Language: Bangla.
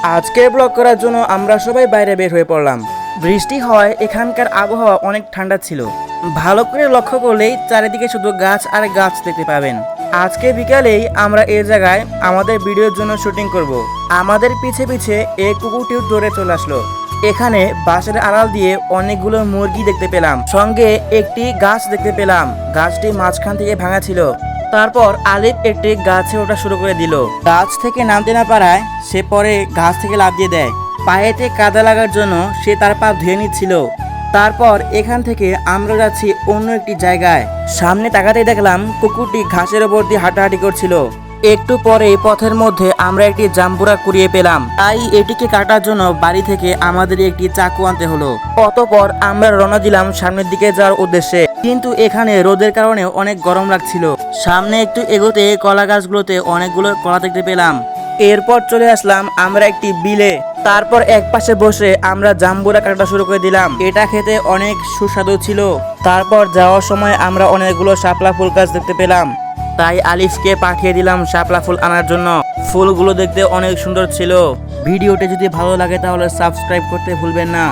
আজকের ব্লগ করার জন্য আমরা সবাই বাইরে বের হয়ে পড়লাম। বৃষ্টি হয়, এখানকার আবহাওয়া অনেক ঠান্ডা ছিল। ভালো করে লক্ষ্য করলেই চারিদিকে শুধু গাছ আর গাছ দেখতে পাবেন। আজকে বিকালেই আমরা এই জায়গায় আমাদের ভিডিওর জন্য শুটিং করব। আমাদের পিছে পিছে এই কুকুরটিও দৌড়ে চলে আসলো। এখানে বাঁশের আড়াল দিয়ে অনেকগুলো মুরগি দেখতে পেলাম, সঙ্গে একটি গাছ দেখতে পেলাম। গাছটি মাঝখান থেকে ভাঙা ছিল। তারপর আলিফ একটি গাছে ওঠা শুরু করে দিল। গাছ থেকে নামতে না পারায় সে পরে গাছ থেকে লাফ দিয়ে দেয়। পায়েতে কাদা লাগার জন্য সে তার পা ধুয়ে নিচ্ছিল। তারপর এখান থেকে আমরা যাচ্ছি অন্য একটি জায়গায়। সামনে তাকাতেই দেখলাম কুকুরটি ঘাসের ওপর দিয়ে হাঁটাহাঁটি করছিল। একটু পরে পথের মধ্যে আমরা একটি জাম্বুরা কুড়িয়ে পেলাম, তাই এটিকে কাটার জন্য বাড়ি থেকে আমাদের একটি চাকু আনতে হলো। অতঃপর আমরা রওনা দিলাম সামনের দিকে যাওয়ার উদ্দেশ্যে, কিন্তু এখানে রোদের কারণে অনেক গরম লাগছিল। সামনে একটু এগোতে কলা গাছগুলোতে অনেকগুলো কলা দেখতে পেলাম। এরপর চলে আসলাম আমরা একটি বিলে। তারপর এক পাশে বসে আমরা জাম্বুরা কাটা শুরু করে দিলাম। এটা খেতে অনেক সুস্বাদু ছিল। তারপর যাওয়ার সময় আমরা অনেকগুলো শাপলা ফুল গাছ দেখতে পেলাম, তাই আলিফকে পাঠিয়ে দিলাম শাপলা ফুল আনার জন্য। ফুলগুলো দেখতে অনেক সুন্দর ছিল। ভিডিওটি যদি ভালো লাগে তাহলে সাবস্ক্রাইব করতে ভুলবেন না।